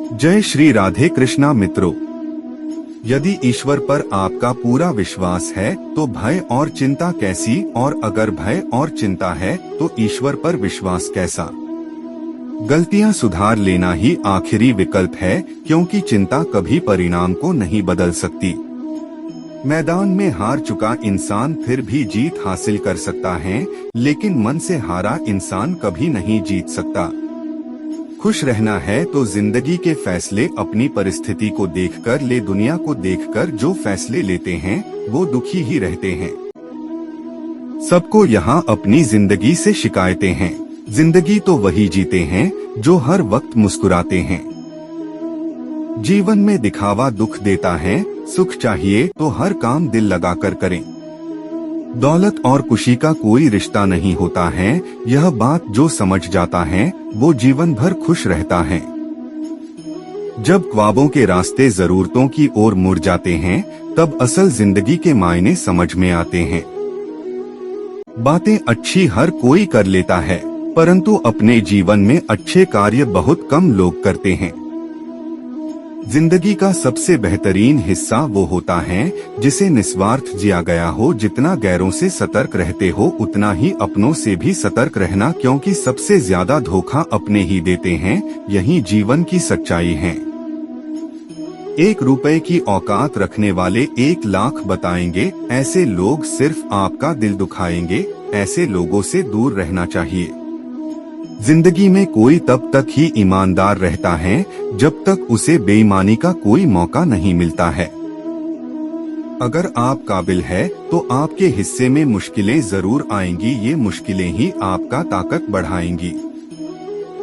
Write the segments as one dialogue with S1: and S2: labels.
S1: जय श्री राधे कृष्णा मित्रों। यदि ईश्वर पर आपका पूरा विश्वास है तो भय और चिंता कैसी, और अगर भय और चिंता है तो ईश्वर पर विश्वास कैसा। गलतियां सुधार लेना ही आखिरी विकल्प है, क्योंकि चिंता कभी परिणाम को नहीं बदल सकती। मैदान में हार चुका इंसान फिर भी जीत हासिल कर सकता है, लेकिन मन से हारा इंसान कभी नहीं जीत सकता। खुश रहना है तो जिंदगी के फैसले अपनी परिस्थिति को देखकर ले, दुनिया को देखकर जो फैसले लेते हैं वो दुखी ही रहते हैं। सबको यहाँ अपनी जिंदगी से शिकायतें हैं, जिंदगी तो वही जीते हैं जो हर वक्त मुस्कुराते हैं। जीवन में दिखावा दुख देता है, सुख चाहिए तो हर काम दिल लगाकर करें। दौलत और खुशी का कोई रिश्ता नहीं होता है, यह बात जो समझ जाता है वो जीवन भर खुश रहता है। जब ख्वाबों के रास्ते जरूरतों की ओर मुड़ जाते हैं तब असल जिंदगी के मायने समझ में आते हैं। बातें अच्छी हर कोई कर लेता है, परंतु अपने जीवन में अच्छे कार्य बहुत कम लोग करते हैं। जिंदगी का सबसे बेहतरीन हिस्सा वो होता है जिसे निस्वार्थ जिया गया हो। जितना गैरों से सतर्क रहते हो उतना ही अपनों से भी सतर्क रहना, क्योंकि सबसे ज्यादा धोखा अपने ही देते हैं। यही जीवन की सच्चाई है। 1 रुपए की औकात रखने वाले 1 लाख बताएंगे, ऐसे लोग सिर्फ आपका दिल दुखाएंगे। ऐसे लोगों से दूर रहना चाहिए। जिंदगी में कोई तब तक ही ईमानदार रहता है जब तक उसे बेईमानी का कोई मौका नहीं मिलता है। अगर आप काबिल है तो आपके हिस्से में मुश्किलें जरूर आएंगी, ये मुश्किलें ही आपका ताकत बढ़ाएंगी।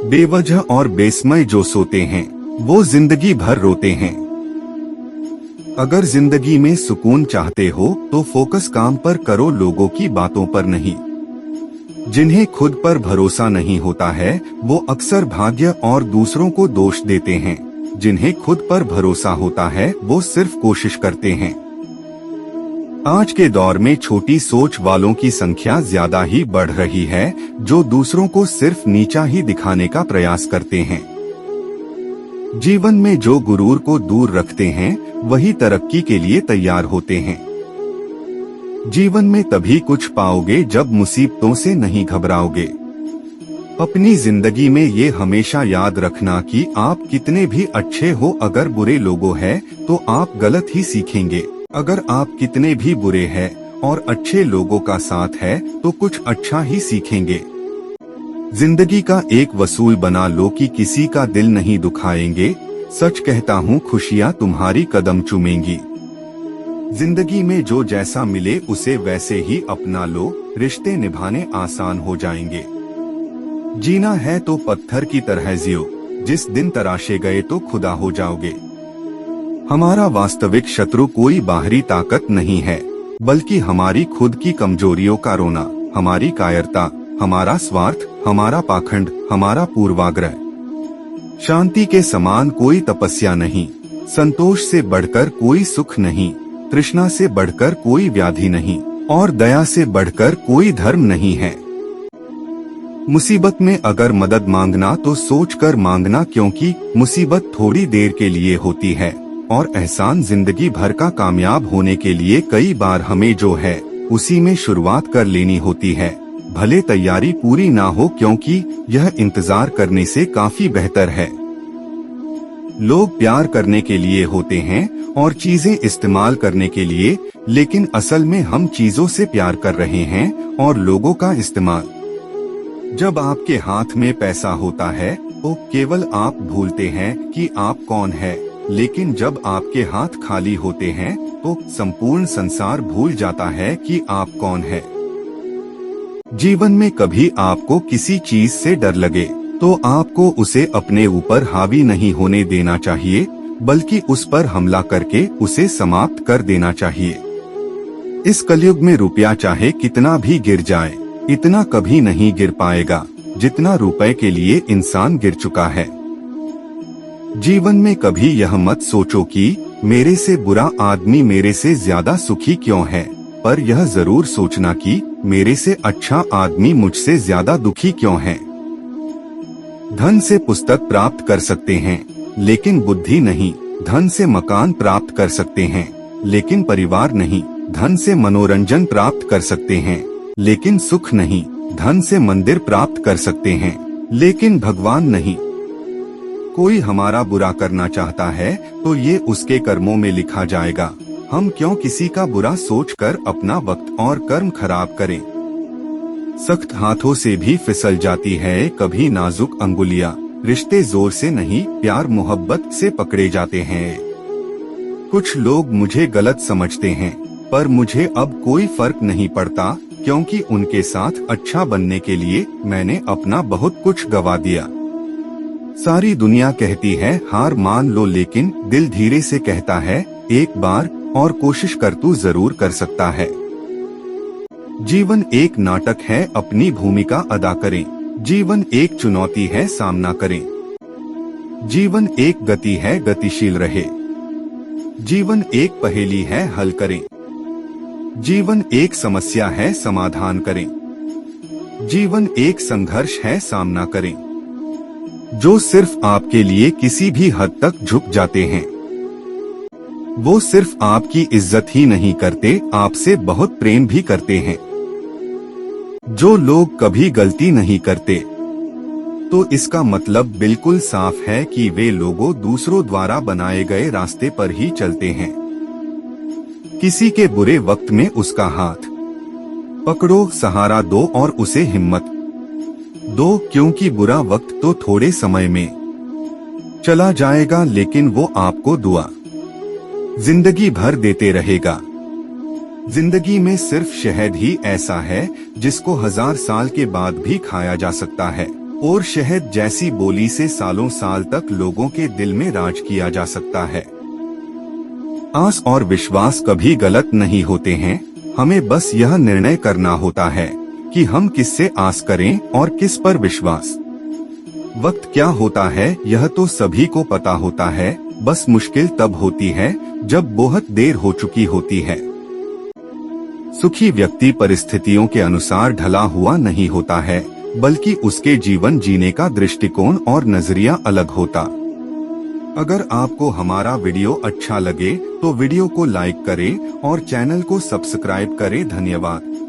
S1: बेवजह और बेसमय जो सोते हैं वो जिंदगी भर रोते हैं। अगर जिंदगी में सुकून चाहते हो तो फोकस काम पर करो, लोगों की बातों पर नहीं। जिन्हें खुद पर भरोसा नहीं होता है वो अक्सर भाग्य और दूसरों को दोष देते हैं। जिन्हें खुद पर भरोसा होता है वो सिर्फ कोशिश करते हैं। आज के दौर में छोटी सोच वालों की संख्या ज्यादा ही बढ़ रही है, जो दूसरों को सिर्फ नीचा ही दिखाने का प्रयास करते हैं। जीवन में जो गुरूर को दूर रखते हैं वही तरक्की के लिए तैयार होते हैं। जीवन में तभी कुछ पाओगे जब मुसीबतों से नहीं घबराओगे। अपनी जिंदगी में ये हमेशा याद रखना कि आप कितने भी अच्छे हो, अगर बुरे लोगों हैं तो आप गलत ही सीखेंगे। अगर आप कितने भी बुरे हैं और अच्छे लोगों का साथ है तो कुछ अच्छा ही सीखेंगे। जिंदगी का एक वसूल बना लो कि किसी का दिल नहीं दुखाएंगे। सच कहता हूँ, खुशियाँ तुम्हारी कदम चूमेंगी। जिंदगी में जो जैसा मिले उसे वैसे ही अपना लो, रिश्ते निभाने आसान हो जाएंगे। जीना है तो पत्थर की तरह जियो, जिस दिन तराशे गए तो खुदा हो जाओगे। हमारा वास्तविक शत्रु कोई बाहरी ताकत नहीं है, बल्कि हमारी खुद की कमजोरियों का रोना, हमारी कायरता, हमारा स्वार्थ, हमारा पाखंड, हमारा पूर्वाग्रह। शांति के समान कोई तपस्या नहीं, संतोष से बढ़कर कोई सुख नहीं, तृष्णा से बढ़कर कोई व्याधि नहीं, और दया से बढ़कर कोई धर्म नहीं है। मुसीबत में अगर मदद मांगना तो सोचकर मांगना, क्योंकि मुसीबत थोड़ी देर के लिए होती है और एहसान जिंदगी भर का। कामयाब होने के लिए कई बार हमें जो है उसी में शुरुआत कर लेनी होती है, भले तैयारी पूरी ना हो, क्योंकि यह इंतजार करने से काफी बेहतर है। लोग प्यार करने के लिए होते हैं और चीजें इस्तेमाल करने के लिए, लेकिन असल में हम चीजों से प्यार कर रहे हैं और लोगों का इस्तेमाल। जब आपके हाथ में पैसा होता है तो केवल आप भूलते हैं कि आप कौन है, लेकिन जब आपके हाथ खाली होते हैं तो संपूर्ण संसार भूल जाता है कि आप कौन है। जीवन में कभी आपको किसी चीज से डर लगे तो आपको उसे अपने ऊपर हावी नहीं होने देना चाहिए, बल्कि उस पर हमला करके उसे समाप्त कर देना चाहिए। इस कलयुग में रुपया चाहे कितना भी गिर जाए, इतना कभी नहीं गिर पाएगा जितना रुपए के लिए इंसान गिर चुका है। जीवन में कभी यह मत सोचो कि मेरे से बुरा आदमी मेरे से ज्यादा सुखी क्यों है, पर यह जरूर सोचना कि मेरे से अच्छा आदमी मुझसे ज्यादा दुखी क्यों है। धन से पुस्तक प्राप्त कर सकते हैं, लेकिन बुद्धि नहीं। धन से मकान प्राप्त कर सकते हैं, लेकिन परिवार नहीं। धन से मनोरंजन प्राप्त कर सकते हैं, लेकिन सुख नहीं। धन से मंदिर प्राप्त कर सकते हैं, लेकिन भगवान नहीं। कोई हमारा बुरा करना चाहता है तो ये उसके कर्मों में लिखा जाएगा। हम क्यों किसी का बुरा सोचकर अपना वक्त और कर्म खराब करें। सख्त हाथों से भी फिसल जाती है कभी नाजुक अंगुलियां। रिश्ते जोर से नहीं, प्यार मोहब्बत से पकड़े जाते हैं। कुछ लोग मुझे गलत समझते हैं, पर मुझे अब कोई फर्क नहीं पड़ता, क्योंकि उनके साथ अच्छा बनने के लिए मैंने अपना बहुत कुछ गवा दिया। सारी दुनिया कहती है हार मान लो, लेकिन दिल धीरे से कहता है एक बार और कोशिश कर, तू जरूर कर सकता है। जीवन एक नाटक है, अपनी भूमिका अदा करें। जीवन एक चुनौती है, सामना करें। जीवन एक गति है, गतिशील रहे। जीवन एक पहेली है, हल करें। जीवन एक समस्या है, समाधान करें। जीवन एक संघर्ष है, सामना करें। जो सिर्फ आपके लिए किसी भी हद तक झुक जाते हैं, वो सिर्फ आपकी इज्जत ही नहीं करते, आपसे बहुत प्रेम भी करते हैं। जो लोग कभी गलती नहीं करते, तो इसका मतलब बिल्कुल साफ है कि वे लोगों दूसरों द्वारा बनाए गए रास्ते पर ही चलते हैं। किसी के बुरे वक्त में उसका हाथ पकड़ो, सहारा दो और उसे हिम्मत दो, क्योंकि बुरा वक्त तो थोड़े समय में चला जाएगा, लेकिन वो आपको दुआ जिंदगी भर देते रहेगा। जिंदगी में सिर्फ शहद ही ऐसा है जिसको 1000 साल के बाद भी खाया जा सकता है, और शहद जैसी बोली से सालों साल तक लोगों के दिल में राज किया जा सकता है। आस और विश्वास कभी गलत नहीं होते हैं, हमें बस यह निर्णय करना होता है कि हम किससे आस करें और किस पर विश्वास। वक्त क्या होता है यह तो सभी को पता होता है, बस मुश्किल तब होती है जब बहुत देर हो चुकी होती है। सुखी व्यक्ति परिस्थितियों के अनुसार ढला हुआ नहीं होता है, बल्कि उसके जीवन जीने का दृष्टिकोण और नजरिया अलग होता। अगर आपको हमारा वीडियो अच्छा लगे तो वीडियो को लाइक करें और चैनल को सब्सक्राइब करें। धन्यवाद।